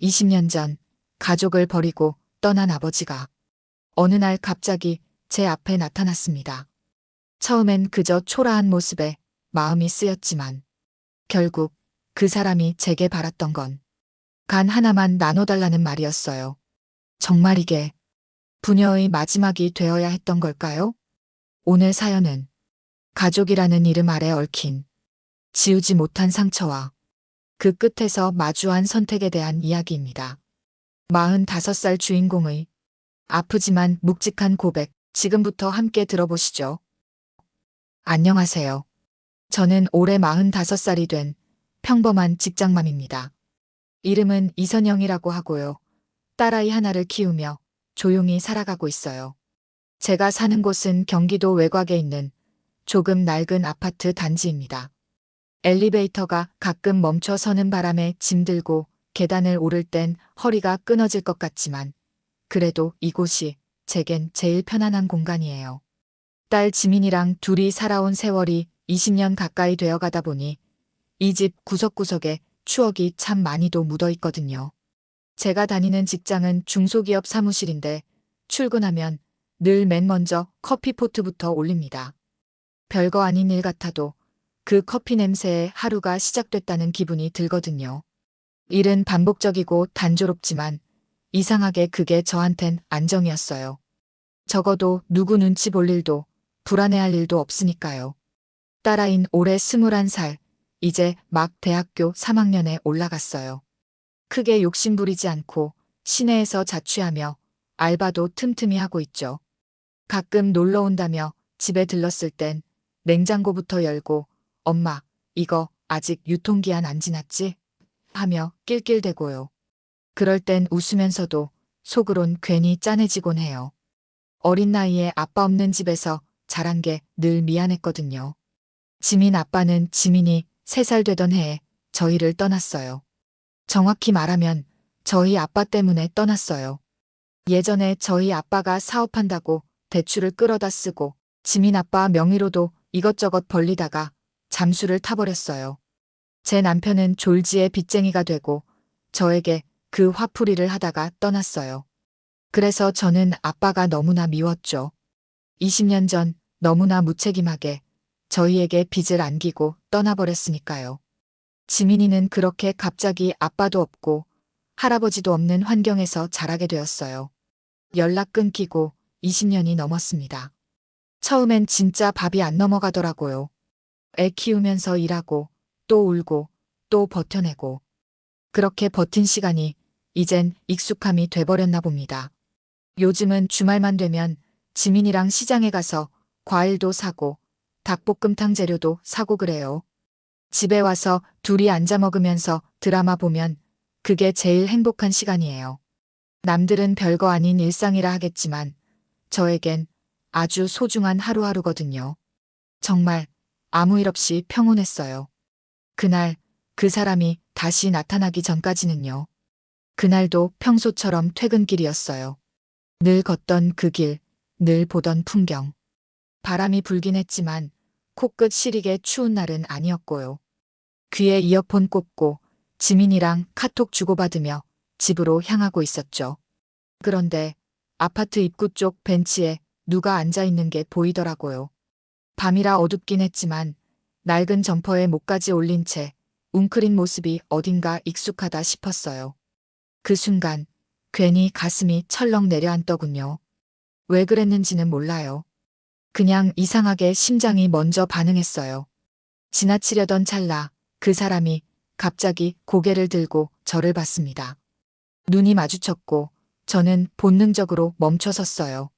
20년 전 가족을 버리고 떠난 아버지가 어느 날 갑자기 제 앞에 나타났습니다. 처음엔 그저 초라한 모습에 마음이 쓰였지만 결국 그 사람이 제게 바랐던 건 간 하나만 나눠달라는 말이었어요. 정말 이게 부녀의 마지막이 되어야 했던 걸까요? 오늘 사연은 가족이라는 이름 아래 얽힌 지우지 못한 상처와 그 끝에서 마주한 선택에 대한 이야기입니다. 45살 주인공의 아프지만 묵직한 고백, 지금부터 함께 들어보시죠. 안녕하세요. 저는 올해 45살이 된 평범한 직장맘입니다. 이름은 이선영이라고 하고요. 딸아이 하나를 키우며 조용히 살아가고 있어요. 제가 사는 곳은 경기도 외곽에 있는 조금 낡은 아파트 단지입니다. 엘리베이터가 가끔 멈춰 서는 바람에 짐들고 계단을 오를 땐 허리가 끊어질 것 같지만 그래도 이곳이 제겐 제일 편안한 공간이에요. 딸 지민이랑 둘이 살아온 세월이 20년 가까이 되어 가다 보니 이 집 구석구석에 추억이 참 많이도 묻어 있거든요. 제가 다니는 직장은 중소기업 사무실인데 출근하면 늘 맨 먼저 커피포트부터 올립니다. 별거 아닌 일 같아도 그 커피 냄새에 하루가 시작됐다는 기분이 들거든요. 일은 반복적이고 단조롭지만 이상하게 그게 저한텐 안정이었어요. 적어도 누구 눈치 볼 일도 불안해할 일도 없으니까요. 딸아인 올해 21살, 이제 막 대학교 3학년에 올라갔어요. 크게 욕심부리지 않고 시내에서 자취하며 알바도 틈틈이 하고 있죠. 가끔 놀러 온다며 집에 들렀을 땐 냉장고부터 열고 엄마, 이거 아직 유통기한 안 지났지? 하며 낄낄대고요. 그럴 땐 웃으면서도 속으론 괜히 짠해지곤 해요. 어린 나이에 아빠 없는 집에서 자란 게 늘 미안했거든요. 지민 아빠는 지민이 3살 되던 해에 저희를 떠났어요. 정확히 말하면 저희 아빠 때문에 떠났어요. 예전에 저희 아빠가 사업한다고 대출을 끌어다 쓰고 지민 아빠 명의로도 이것저것 벌리다가 잠수를 타버렸어요. 제 남편은 졸지에 빚쟁이가 되고 저에게 그 화풀이를 하다가 떠났어요. 그래서 저는 아빠가 너무나 미웠죠. 20년 전 너무나 무책임하게 저희에게 빚을 안기고 떠나버렸으니까요. 지민이는 그렇게 갑자기 아빠도 없고 할아버지도 없는 환경에서 자라게 되었어요. 연락 끊기고 20년이 넘었습니다. 처음엔 진짜 밥이 안 넘어가더라고요. 애 키우면서 일하고 또 울고 또 버텨내고 그렇게 버틴 시간이 이젠 익숙함이 돼버렸나 봅니다. 요즘은 주말만 되면 지민이랑 시장에 가서 과일도 사고 닭볶음탕 재료도 사고 그래요. 집에 와서 둘이 앉아 먹으면서 드라마 보면 그게 제일 행복한 시간이에요. 남들은 별거 아닌 일상이라 하겠지만 저에겐 아주 소중한 하루하루거든요. 정말 아무 일 없이 평온했어요. 그날 그 사람이 다시 나타나기 전까지는요. 그날도 평소처럼 퇴근길이었어요. 늘 걷던 그 길, 늘 보던 풍경. 바람이 불긴 했지만 코끝 시리게 추운 날은 아니었고요. 귀에 이어폰 꽂고 지민이랑 카톡 주고받으며 집으로 향하고 있었죠. 그런데 아파트 입구 쪽 벤치에 누가 앉아 있는 게 보이더라고요. 밤이라 어둡긴 했지만 낡은 점퍼에 목까지 올린 채 웅크린 모습이 어딘가 익숙하다 싶었어요. 그 순간 괜히 가슴이 철렁 내려앉더군요. 왜 그랬는지는 몰라요. 그냥 이상하게 심장이 먼저 반응했어요. 지나치려던 찰나 그 사람이 갑자기 고개를 들고 저를 봤습니다. 눈이 마주쳤고 저는 본능적으로 멈춰섰어요.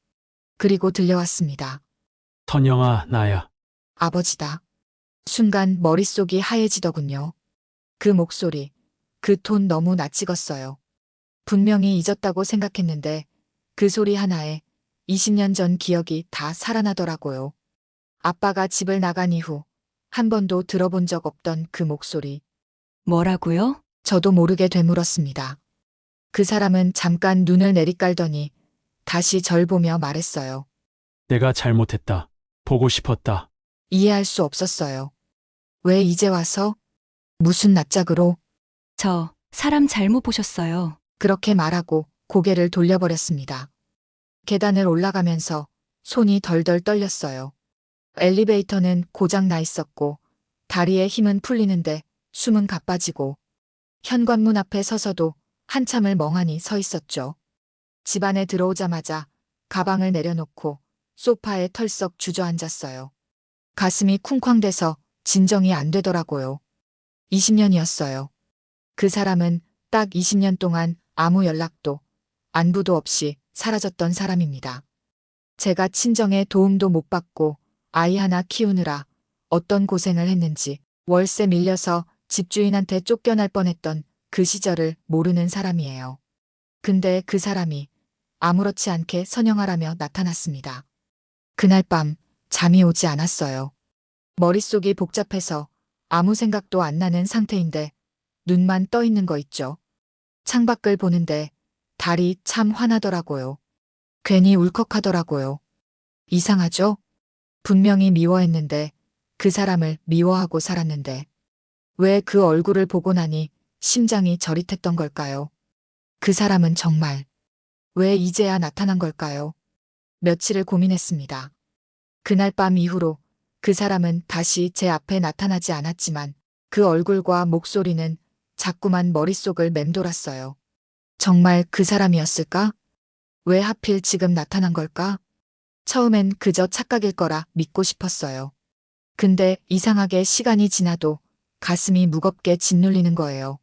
그리고 들려왔습니다. 선영아, 나야. 아버지다. 순간 머릿속이 하얘지더군요. 그 목소리, 그 톤 너무 낯익었어요. 분명히 잊었다고 생각했는데 그 소리 하나에 20년 전 기억이 다 살아나더라고요. 아빠가 집을 나간 이후 한 번도 들어본 적 없던 그 목소리. 뭐라고요? 저도 모르게 되물었습니다. 그 사람은 잠깐 눈을 내리깔더니 다시 절 보며 말했어요. 내가 잘못했다. 보고 싶었다. 이해할 수 없었어요. 왜 이제 와서? 무슨 낯짝으로? 저 사람 잘못 보셨어요. 그렇게 말하고 고개를 돌려버렸습니다. 계단을 올라가면서 손이 덜덜 떨렸어요. 엘리베이터는 고장 나 있었고 다리에 힘은 풀리는데 숨은 가빠지고 현관문 앞에 서서도 한참을 멍하니 서 있었죠. 집 안에 들어오자마자 가방을 내려놓고 소파에 털썩 주저앉았어요. 가슴이 쿵쾅대서 진정이 안 되더라고요. 20년이었어요. 그 사람은 딱 20년 동안 아무 연락도 안부도 없이 사라졌던 사람입니다. 제가 친정에 도움도 못 받고 아이 하나 키우느라 어떤 고생을 했는지 월세 밀려서 집주인한테 쫓겨날 뻔했던 그 시절을 모르는 사람이에요. 근데 그 사람이 아무렇지 않게 선영하라며 나타났습니다. 그날 밤 잠이 오지 않았어요. 머릿속이 복잡해서 아무 생각도 안 나는 상태인데 눈만 떠 있는 거 있죠. 창밖을 보는데 달이 참 환하더라고요. 괜히 울컥하더라고요. 이상하죠? 분명히 미워했는데 그 사람을 미워하고 살았는데 왜 그 얼굴을 보고 나니 심장이 저릿했던 걸까요? 그 사람은 정말 왜 이제야 나타난 걸까요? 며칠을 고민했습니다. 그날 밤 이후로 그 사람은 다시 제 앞에 나타나지 않았지만 그 얼굴과 목소리는 자꾸만 머릿속을 맴돌았어요. 정말 그 사람이었을까? 왜 하필 지금 나타난 걸까? 처음엔 그저 착각일 거라 믿고 싶었어요. 근데 이상하게 시간이 지나도 가슴이 무겁게 짓눌리는 거예요.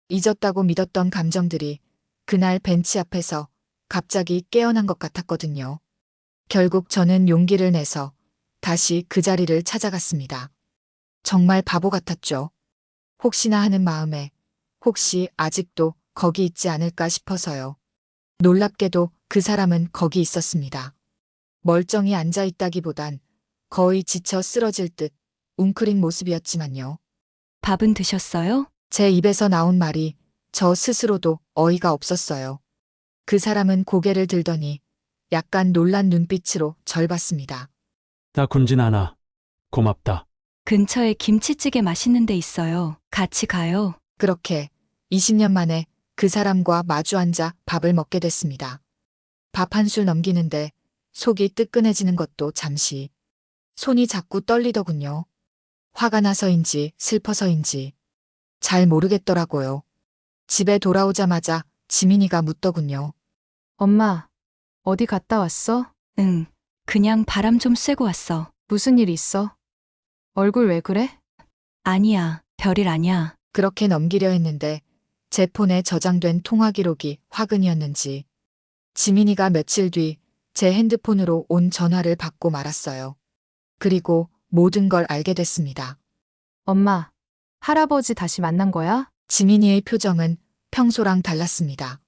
잊었다고 믿었던 감정들이 그날 벤치 앞에서 갑자기 깨어난 것 같았거든요. 결국 저는 용기를 내서 다시 그 자리를 찾아갔습니다. 정말 바보 같았죠. 혹시나 하는 마음에 혹시 아직도 거기 있지 않을까 싶어서요. 놀랍게도 그 사람은 거기 있었습니다. 멀쩡히 앉아 있다기보단 거의 지쳐 쓰러질 듯 웅크린 모습이었지만요. 밥은 드셨어요? 제 입에서 나온 말이 저 스스로도 어이가 없었어요. 그 사람은 고개를 들더니 약간 놀란 눈빛으로 절 봤습니다. 나 굶진 않아. 고맙다. 근처에 김치찌개 맛있는 데 있어요. 같이 가요. 그렇게 20년 만에 그 사람과 마주 앉아 밥을 먹게 됐습니다. 밥 한 술 넘기는데 속이 뜨끈해지는 것도 잠시. 손이 자꾸 떨리더군요. 화가 나서인지 슬퍼서인지 잘 모르겠더라고요. 집에 돌아오자마자 지민이가 묻더군요. 엄마, 어디 갔다 왔어? 응. 그냥 바람 좀 쐬고 왔어. 무슨 일 있어? 얼굴 왜 그래? 아니야. 별일 아니야. 그렇게 넘기려 했는데 제 폰에 저장된 통화 기록이 화근이었는지 지민이가 며칠 뒤 제 핸드폰으로 온 전화를 받고 말았어요. 그리고 모든 걸 알게 됐습니다. 엄마, 할아버지 다시 만난 거야? 지민이의 표정은 평소랑 달랐습니다.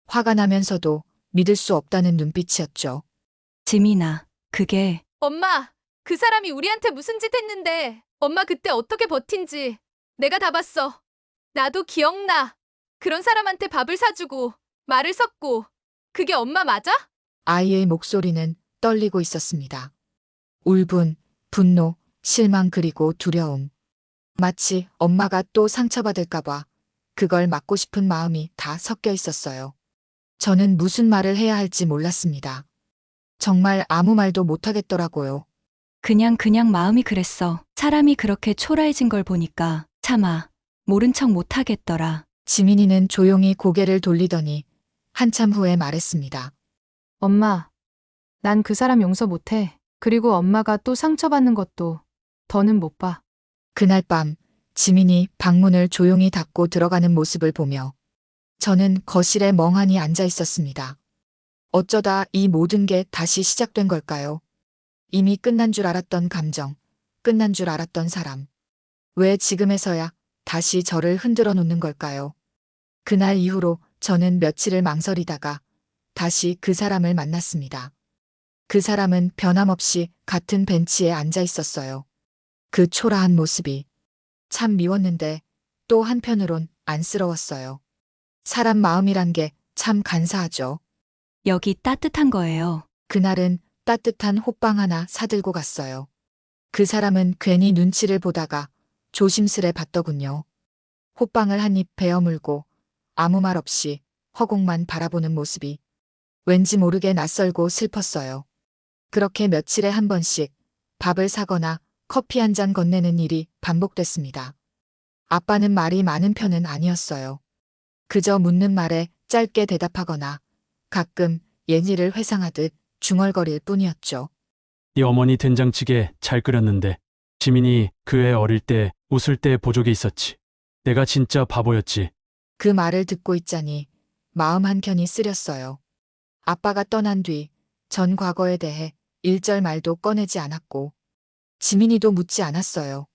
화가 나면서도 믿을 수 없다는 눈빛이었죠. 지민아, 그게 엄마, 그 사람이 우리한테 무슨 짓 했는데 엄마 그때 어떻게 버틴지 내가 다 봤어. 나도 기억나. 그런 사람한테 밥을 사주고 말을 섞고 그게 엄마 맞아? 아이의 목소리는 떨리고 있었습니다. 울분, 분노, 실망 그리고 두려움. 마치 엄마가 또 상처받을까봐 그걸 막고 싶은 마음이 다 섞여 있었어요. 저는 무슨 말을 해야 할지 몰랐습니다. 정말 아무 말도 못하겠더라고요. 그냥 마음이 그랬어. 사람이 그렇게 초라해진 걸 보니까 차마 모른 척 못하겠더라. 지민이는 조용히 고개를 돌리더니 한참 후에 말했습니다. 엄마, 난 그 사람 용서 못해. 그리고 엄마가 또 상처받는 것도 더는 못 봐. 그날 밤 지민이 방문을 조용히 닫고 들어가는 모습을 보며 저는 거실에 멍하니 앉아 있었습니다. 어쩌다 이 모든 게 다시 시작된 걸까요? 이미 끝난 줄 알았던 감정, 끝난 줄 알았던 사람. 왜 지금에서야 다시 저를 흔들어 놓는 걸까요? 그날 이후로 저는 며칠을 망설이다가 다시 그 사람을 만났습니다. 그 사람은 변함없이 같은 벤치에 앉아 있었어요. 그 초라한 모습이 참 미웠는데 또 한편으론 안쓰러웠어요. 사람 마음이란 게 참 간사하죠. 여기 따뜻한 거예요. 그날은 따뜻한 호빵 하나 사들고 갔어요. 그 사람은 괜히 눈치를 보다가 조심스레 봤더군요. 호빵을 한 입 베어 물고 아무 말 없이 허공만 바라보는 모습이 왠지 모르게 낯설고 슬펐어요. 그렇게 며칠에 한 번씩 밥을 사거나 커피 한 잔 건네는 일이 반복됐습니다. 아빠는 말이 많은 편은 아니었어요. 그저 묻는 말에 짧게 대답하거나 가끔 예지를 회상하듯 중얼거릴 뿐이었죠. 네 어머니 된장찌개 잘 끓였는데 지민이 그 애 어릴 때 웃을 때 보조개 있었지. 내가 진짜 바보였지. 그 말을 듣고 있자니 마음 한켠이 쓰렸어요. 아빠가 떠난 뒤 전 과거에 대해 일절 말도 꺼내지 않았고 지민이도 묻지 않았어요.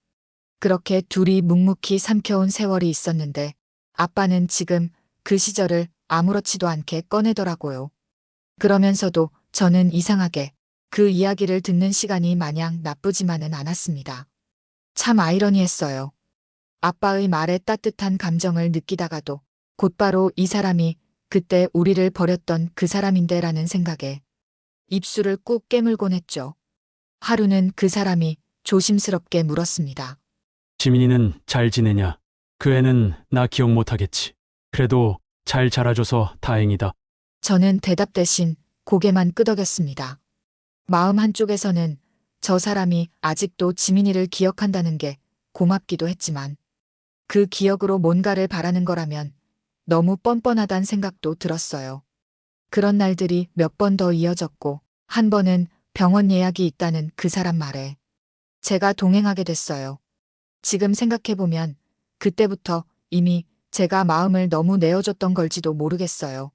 그렇게 둘이 묵묵히 삼켜온 세월이 있었는데 아빠는 지금 그 시절을 아무렇지도 않게 꺼내더라고요. 그러면서도 저는 이상하게 그 이야기를 듣는 시간이 마냥 나쁘지만은 않았습니다. 참 아이러니했어요. 아빠의 말에 따뜻한 감정을 느끼다가도 곧바로 이 사람이 그때 우리를 버렸던 그 사람인데라는 생각에 입술을 꾹 깨물곤 했죠. 하루는 그 사람이 조심스럽게 물었습니다. 지민이는 잘 지내냐? 그 애는 나 기억 못하겠지. 그래도 잘 자라줘서 다행이다. 저는 대답 대신 고개만 끄덕였습니다. 마음 한쪽에서는 저 사람이 아직도 지민이를 기억한다는 게 고맙기도 했지만 그 기억으로 뭔가를 바라는 거라면 너무 뻔뻔하단 생각도 들었어요. 그런 날들이 몇 번 더 이어졌고 한 번은 병원 예약이 있다는 그 사람 말에 제가 동행하게 됐어요. 지금 생각해보면 그때부터 이미 제가 마음을 너무 내어줬던 걸지도 모르겠어요.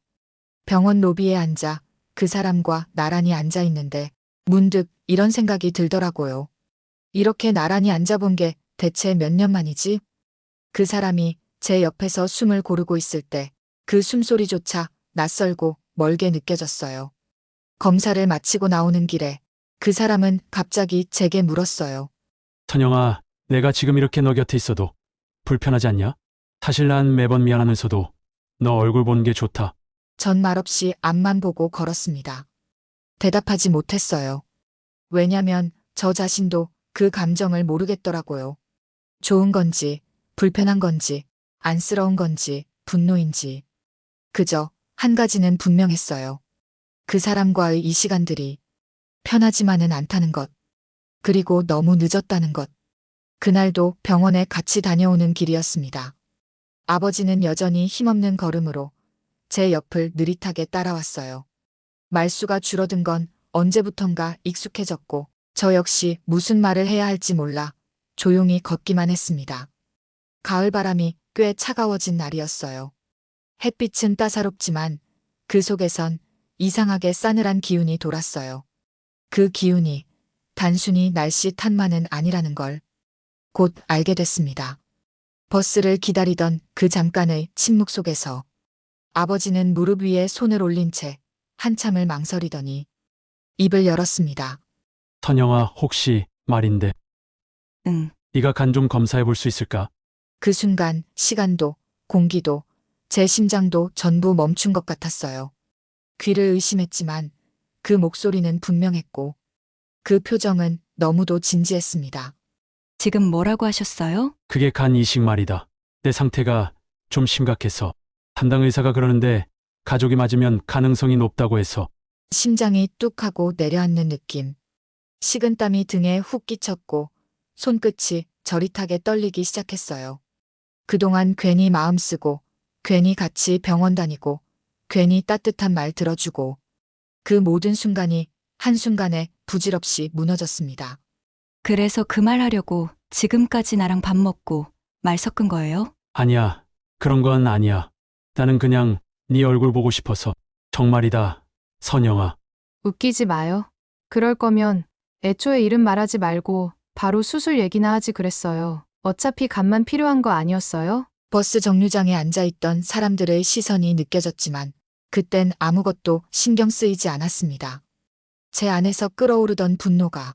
병원 로비에 앉아 그 사람과 나란히 앉아 있는데 문득 이런 생각이 들더라고요. 이렇게 나란히 앉아본 게 대체 몇 년 만이지? 그 사람이 제 옆에서 숨을 고르고 있을 때 그 숨소리조차 낯설고 멀게 느껴졌어요. 검사를 마치고 나오는 길에 그 사람은 갑자기 제게 물었어요. 선영아, 내가 지금 이렇게 너 곁에 있어도 불편하지 않냐? 사실 난 매번 미안하면서도 너 얼굴 보는 게 좋다. 전 말없이 앞만 보고 걸었습니다. 대답하지 못했어요. 왜냐면 저 자신도 그 감정을 모르겠더라고요. 좋은 건지, 불편한 건지, 안쓰러운 건지, 분노인지. 그저 한 가지는 분명했어요. 그 사람과의 이 시간들이 편하지만은 않다는 것. 그리고 너무 늦었다는 것. 그날도 병원에 같이 다녀오는 길이었습니다. 아버지는 여전히 힘없는 걸음으로 제 옆을 느릿하게 따라왔어요. 말수가 줄어든 건 언제부턴가 익숙해졌고 저 역시 무슨 말을 해야 할지 몰라 조용히 걷기만 했습니다. 가을바람이 꽤 차가워진 날이었어요. 햇빛은 따사롭지만 그 속에선 이상하게 싸늘한 기운이 돌았어요. 그 기운이 단순히 날씨 탓만은 아니라는 걸 곧 알게 됐습니다. 버스를 기다리던 그 잠깐의 침묵 속에서 아버지는 무릎 위에 손을 올린 채 한참을 망설이더니 입을 열었습니다. 선영아, 혹시 말인데 응. 네가 간 좀 검사해 볼 수 있을까? 그 순간 시간도 공기도 제 심장도 전부 멈춘 것 같았어요. 귀를 의심했지만 그 목소리는 분명했고 그 표정은 너무도 진지했습니다. 지금 뭐라고 하셨어요? 그게 간 이식 말이다. 내 상태가 좀 심각해서 담당 의사가 그러는데 가족이 맞으면 가능성이 높다고 해서. 심장이 뚝 하고 내려앉는 느낌. 식은땀이 등에 훅 끼쳤고 손끝이 저릿하게 떨리기 시작했어요. 그동안 괜히 마음 쓰고 괜히 같이 병원 다니고 괜히 따뜻한 말 들어주고 그 모든 순간이 한순간에 부질없이 무너졌습니다. 그래서 그 말 하려고 지금까지 나랑 밥 먹고 말 섞은 거예요? 아니야, 그런 건 아니야. 나는 그냥 네 얼굴 보고 싶어서. 정말이다, 선영아. 웃기지 마요. 그럴 거면 애초에 이름 말하지 말고 바로 수술 얘기나 하지 그랬어요. 어차피 간만 필요한 거 아니었어요? 버스 정류장에 앉아있던 사람들의 시선이 느껴졌지만 그땐 아무것도 신경 쓰이지 않았습니다. 제 안에서 끓어오르던 분노가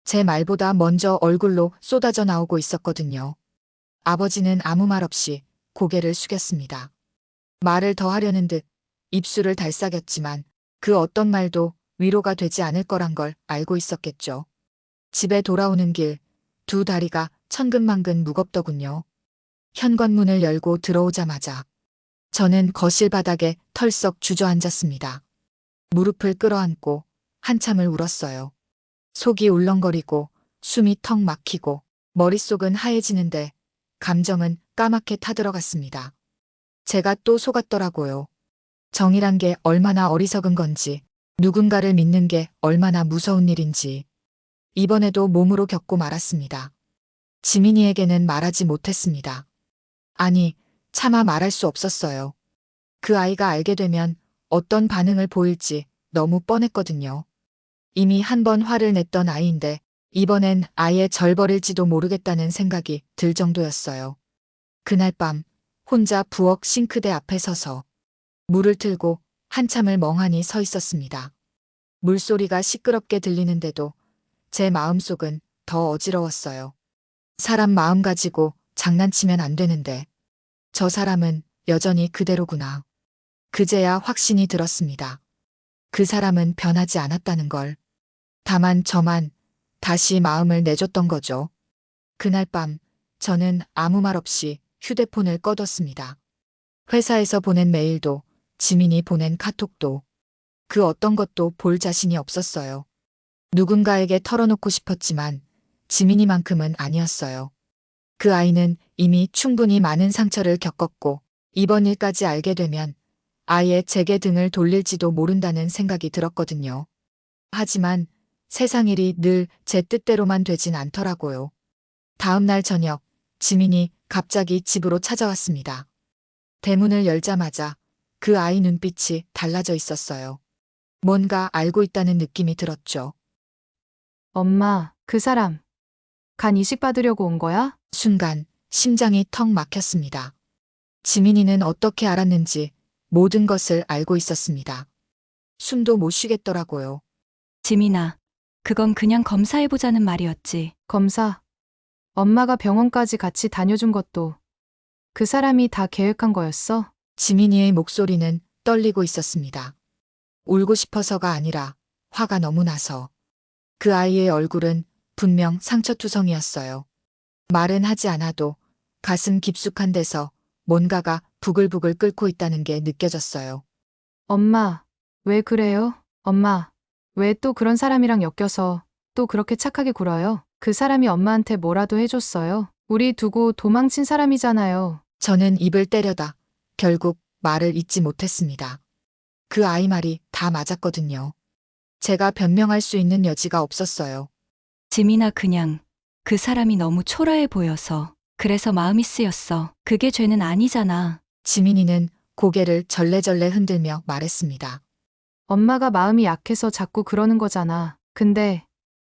제 말보다 먼저 얼굴로 쏟아져 나오고 있었거든요. 아버지는 아무 말 없이 고개를 숙였습니다. 말을 더 하려는 듯 입술을 달싹였지만 그 어떤 말도 위로가 되지 않을 거란 걸 알고 있었겠죠. 집에 돌아오는 길 두 다리가 천근만근 무겁더군요. 현관문을 열고 들어오자마자 저는 거실 바닥에 털썩 주저앉았습니다. 무릎을 끌어안고 한참을 울었어요. 속이 울렁거리고 숨이 턱 막히고 머릿속은 하얘지는데 감정은 까맣게 타들어갔습니다. 제가 또 속았더라고요. 정이란 게 얼마나 어리석은 건지, 누군가를 믿는 게 얼마나 무서운 일인지. 이번에도 몸으로 겪고 말았습니다. 지민이에게는 말하지 못했습니다. 아니, 차마 말할 수 없었어요. 그 아이가 알게 되면 어떤 반응을 보일지 너무 뻔했거든요. 이미 한 번 화를 냈던 아이인데 이번엔 아예 절버릴지도 모르겠다는 생각이 들 정도였어요. 그날 밤 혼자 부엌 싱크대 앞에 서서 물을 틀고 한참을 멍하니 서 있었습니다. 물소리가 시끄럽게 들리는데도 제 마음속은 더 어지러웠어요. 사람 마음 가지고 장난치면 안 되는데 저 사람은 여전히 그대로구나. 그제야 확신이 들었습니다. 그 사람은 변하지 않았다는 걸. 다만 저만 다시 마음을 내줬던 거죠. 그날 밤 저는 아무 말 없이 휴대폰을 꺼뒀습니다. 회사에서 보낸 메일도 지민이 보낸 카톡도 그 어떤 것도 볼 자신이 없었어요. 누군가에게 털어놓고 싶었지만 지민이만큼은 아니었어요. 그 아이는 이미 충분히 많은 상처를 겪었고 이번 일까지 알게 되면 아예 제게 등을 돌릴지도 모른다는 생각이 들었거든요. 하지만 세상 일이 늘 제 뜻대로만 되진 않더라고요. 다음 날 저녁 지민이 갑자기 집으로 찾아왔습니다. 대문을 열자마자 그 아이 눈빛이 달라져 있었어요. 뭔가 알고 있다는 느낌이 들었죠. 엄마, 그 사람. 간 이식 받으려고 온 거야? 순간 심장이 턱 막혔습니다. 지민이는 어떻게 알았는지 모든 것을 알고 있었습니다. 숨도 못 쉬겠더라고요. 지민아, 그건 그냥 검사해보자는 말이었지. 검사. 엄마가 병원까지 같이 다녀준 것도 그 사람이 다 계획한 거였어? 지민이의 목소리는 떨리고 있었습니다. 울고 싶어서가 아니라 화가 너무 나서. 그 아이의 얼굴은 분명 상처투성이었어요. 말은 하지 않아도 가슴 깊숙한 데서 뭔가가 부글부글 끓고 있다는 게 느껴졌어요. 엄마, 왜 그래요? 엄마, 왜 또 그런 사람이랑 엮여서 또 그렇게 착하게 굴어요? 그 사람이 엄마한테 뭐라도 해줬어요? 우리 두고 도망친 사람이잖아요. 저는 입을 때려다 결국 말을 잇지 못했습니다. 그 아이 말이 다 맞았거든요. 제가 변명할 수 있는 여지가 없었어요. 지민아, 그냥 그 사람이 너무 초라해 보여서 그래서 마음이 쓰였어. 그게 죄는 아니잖아. 지민이는 고개를 절레절레 흔들며 말했습니다. 엄마가 마음이 약해서 자꾸 그러는 거잖아. 근데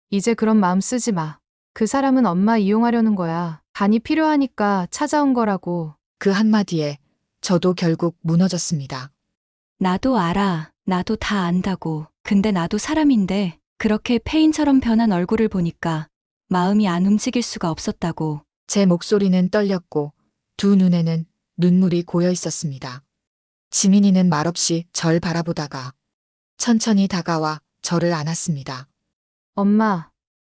이제 그런 마음 쓰지 마. 그 사람은 엄마 이용하려는 거야. 간이 필요하니까 찾아온 거라고. 그 한마디에 저도 결국 무너졌습니다. 나도 알아. 나도 다 안다고. 근데 나도 사람인데 그렇게 페인처럼 변한 얼굴을 보니까 마음이 안 움직일 수가 없었다고. 제 목소리는 떨렸고 두 눈에는 눈물이 고여 있었습니다. 지민이는 말없이 절 바라보다가 천천히 다가와 저를 안았습니다.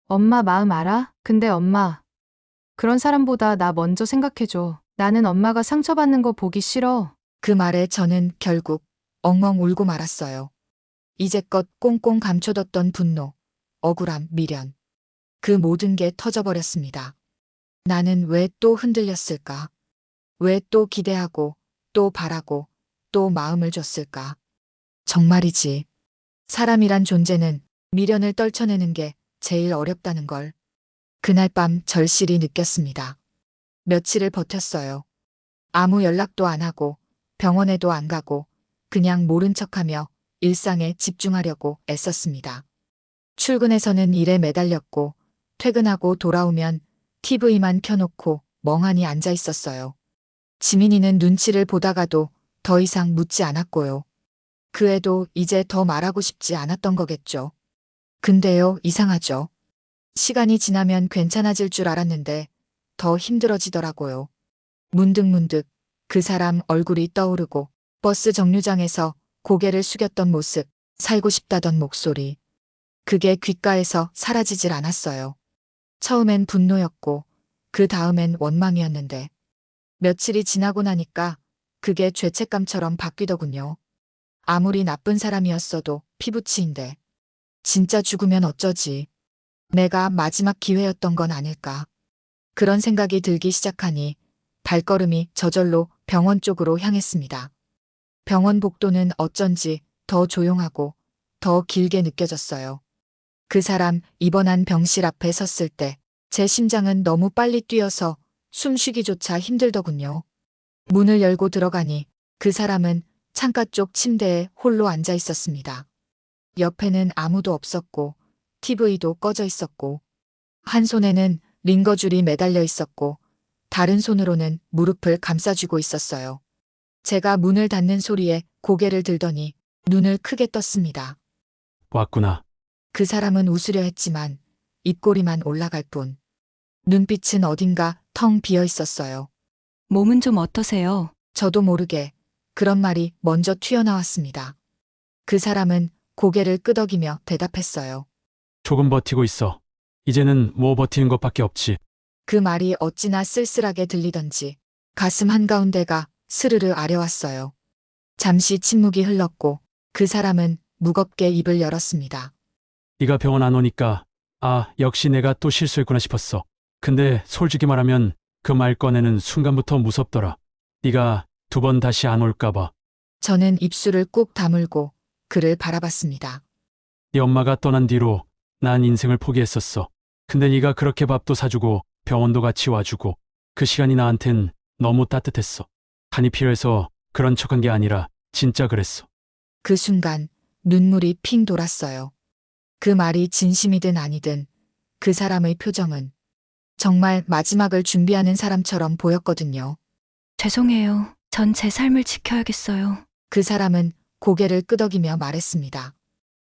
엄마 마음 알아? 근데 엄마, 그런 사람보다 나 먼저 생각해줘. 나는 엄마가 상처받는 거 보기 싫어. 그 말에 저는 결국 엉엉 울고 말았어요. 이제껏 꽁꽁 감춰뒀던 분노, 억울함, 미련. 그 모든 게 터져버렸습니다. 나는 왜 또 흔들렸을까? 왜 또 기대하고, 또 바라고, 또 마음을 줬을까? 정말이지. 사람이란 존재는 미련을 떨쳐내는 게 제일 어렵다는 걸. 그날 밤 절실히 느꼈습니다. 며칠을 버텼어요. 아무 연락도 안 하고, 병원에도 안 가고, 그냥 모른 척하며 일상에 집중하려고 애썼습니다. 출근해서는 일에 매달렸고, 퇴근하고 돌아오면 TV만 켜놓고 멍하니 앉아 있었어요. 지민이는 눈치를 보다가도 더 이상 묻지 않았고요. 그 애도 이제 더 말하고 싶지 않았던 거겠죠. 근데요, 이상하죠. 시간이 지나면 괜찮아질 줄 알았는데 더 힘들어지더라고요. 문득문득 그 사람 얼굴이 떠오르고 버스 정류장에서 고개를 숙였던 모습, 살고 싶다던 목소리. 그게 귓가에서 사라지질 않았어요. 처음엔 분노였고 그 다음엔 원망이었는데 며칠이 지나고 나니까 그게 죄책감처럼 바뀌더군요. 아무리 나쁜 사람이었어도 피부치인데 진짜 죽으면 어쩌지? 내가 마지막 기회였던 건 아닐까? 그런 생각이 들기 시작하니 발걸음이 저절로 병원 쪽으로 향했습니다. 병원 복도는 어쩐지 더 조용하고 더 길게 느껴졌어요. 그 사람 입원한 병실 앞에 섰을 때 제 심장은 너무 빨리 뛰어서 숨쉬기조차 힘들더군요. 문을 열고 들어가니 그 사람은 창가 쪽 침대에 홀로 앉아 있었습니다. 옆에는 아무도 없었고 TV도 꺼져 있었고 한 손에는 링거줄이 매달려 있었고 다른 손으로는 무릎을 감싸쥐고 있었어요. 제가 문을 닫는 소리에 고개를 들더니 눈을 크게 떴습니다. 왔구나. 그 사람은 웃으려 했지만 입꼬리만 올라갈 뿐. 눈빛은 어딘가 텅 비어 있었어요. 몸은 좀 어떠세요? 저도 모르게 그런 말이 먼저 튀어나왔습니다. 그 사람은 고개를 끄덕이며 대답했어요. 조금 버티고 있어. 이제는 뭐 버티는 것밖에 없지. 그 말이 어찌나 쓸쓸하게 들리던지 가슴 한가운데가 스르르 아려왔어요. 잠시 침묵이 흘렀고 그 사람은 무겁게 입을 열었습니다. 네가 병원 안 오니까 역시 내가 또 실수했구나 싶었어. 근데 솔직히 말하면 그 말 꺼내는 순간부터 무섭더라. 네가 2번 다시 안 올까 봐. 저는 입술을 꾹 다물고 그를 바라봤습니다. 네 엄마가 떠난 뒤로 난 인생을 포기했었어. 근데 네가 그렇게 밥도 사주고 병원도 같이 와주고 그 시간이 나한텐 너무 따뜻했어. 간이 필요해서 그런 척한 게 아니라 진짜 그랬어. 그 순간 눈물이 핑 돌았어요. 그 말이 진심이든 아니든 그 사람의 표정은 정말 마지막을 준비하는 사람처럼 보였거든요. 죄송해요. 전 제 삶을 지켜야겠어요. 그 사람은 고개를 끄덕이며 말했습니다.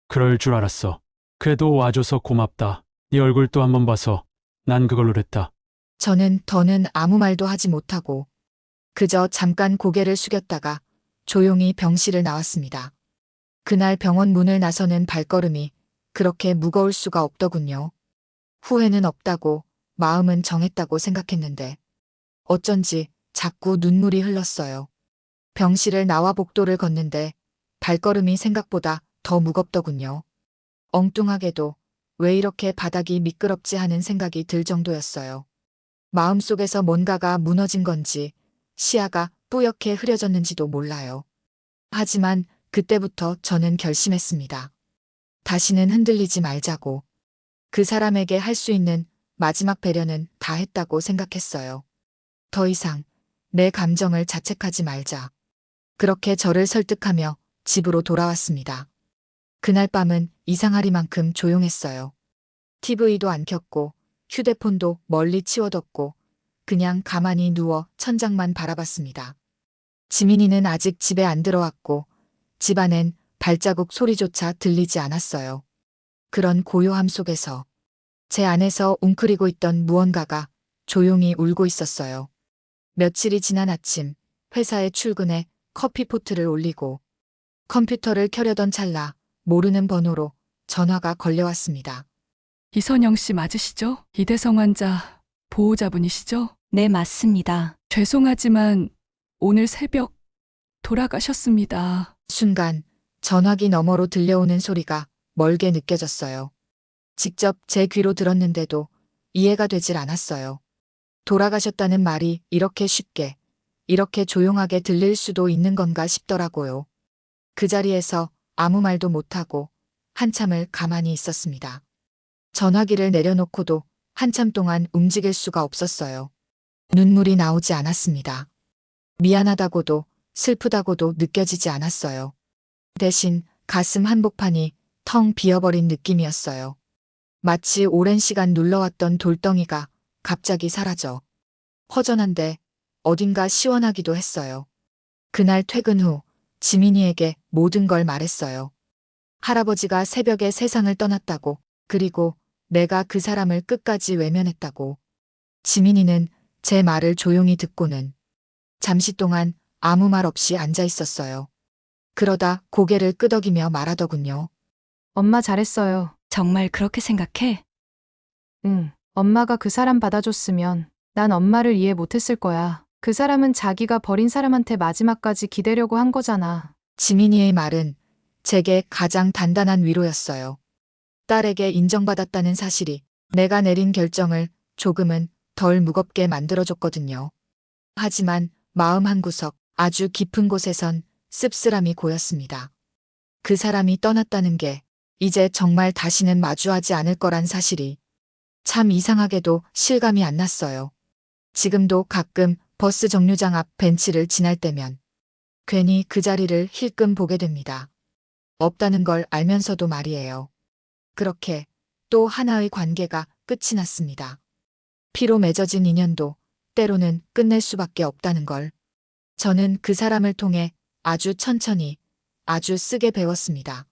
그럴 줄 알았어. 그래도 와줘서 고맙다. 네 얼굴도 한번 봐서 난 그걸로 됐다. 저는 더는 아무 말도 하지 못하고 그저 잠깐 고개를 숙였다가 조용히 병실을 나왔습니다. 그날 병원 문을 나서는 발걸음이 그렇게 무거울 수가 없더군요. 후회는 없다고 마음은 정했다고 생각했는데 어쩐지 자꾸 눈물이 흘렀어요. 병실을 나와 복도를 걷는데 발걸음이 생각보다 더 무겁더군요. 엉뚱하게도 왜 이렇게 바닥이 미끄럽지 하는 생각이 들 정도였어요. 마음속에서 뭔가가 무너진 건지 시야가 뿌옇게 흐려졌는지도 몰라요. 하지만 그때부터 저는 결심했습니다. 다시는 흔들리지 말자고. 그 사람에게 할 수 있는 마지막 배려는 다 했다고 생각했어요. 더 이상 내 감정을 자책하지 말자. 그렇게 저를 설득하며 집으로 돌아왔습니다. 그날 밤은 이상하리만큼 조용했어요. TV도 안 켰고 휴대폰도 멀리 치워뒀고 그냥 가만히 누워 천장만 바라봤습니다. 지민이는 아직 집에 안 들어왔고 집안엔 발자국 소리조차 들리지 않았어요. 그런 고요함 속에서 제 안에서 웅크리고 있던 무언가가 조용히 울고 있었어요. 며칠이 지난 아침 회사에 출근해 커피포트를 올리고 컴퓨터를 켜려던 찰나 모르는 번호로 전화가 걸려왔습니다. 이선영 씨 맞으시죠? 이대성 환자 보호자분이시죠? 네, 맞습니다. 죄송하지만 오늘 새벽 돌아가셨습니다. 순간 전화기 너머로 들려오는 소리가 멀게 느껴졌어요. 직접 제 귀로 들었는데도 이해가 되질 않았어요. 돌아가셨다는 말이 이렇게 쉽게, 이렇게 조용하게 들릴 수도 있는 건가 싶더라고요. 그 자리에서 아무 말도 못하고 한참을 가만히 있었습니다. 전화기를 내려놓고도 한참 동안 움직일 수가 없었어요. 눈물이 나오지 않았습니다. 미안하다고도 슬프다고도 느껴지지 않았어요. 대신 가슴 한복판이 텅 비어버린 느낌이었어요. 마치 오랜 시간 눌러왔던 돌덩이가 갑자기 사라져 허전한데 어딘가 시원하기도 했어요. 그날 퇴근 후 지민이에게 모든 걸 말했어요. 할아버지가 새벽에 세상을 떠났다고, 그리고 내가 그 사람을 끝까지 외면했다고. 지민이는 제 말을 조용히 듣고는 잠시 동안 아무 말 없이 앉아 있었어요. 그러다 고개를 끄덕이며 말하더군요. 엄마 잘했어요. 정말 그렇게 생각해? 응. 엄마가 그 사람 받아줬으면 난 엄마를 이해 못했을 거야. 그 사람은 자기가 버린 사람한테 마지막까지 기대려고 한 거잖아. 지민이의 말은 제게 가장 단단한 위로였어요. 딸에게 인정받았다는 사실이 내가 내린 결정을 조금은 덜 무겁게 만들어줬거든요. 하지만 마음 한구석 아주 깊은 곳에선 씁쓸함이 고였습니다. 그 사람이 떠났다는 게 이제 정말 다시는 마주하지 않을 거란 사실이 참 이상하게도 실감이 안 났어요. 지금도 가끔 버스 정류장 앞 벤치를 지날 때면 괜히 그 자리를 힐끔 보게 됩니다. 없다는 걸 알면서도 말이에요. 그렇게 또 하나의 관계가 끝이 났습니다. 피로 맺어진 인연도 때로는 끝낼 수밖에 없다는 걸 저는 그 사람을 통해 아주 천천히 아주 쓰게 배웠습니다.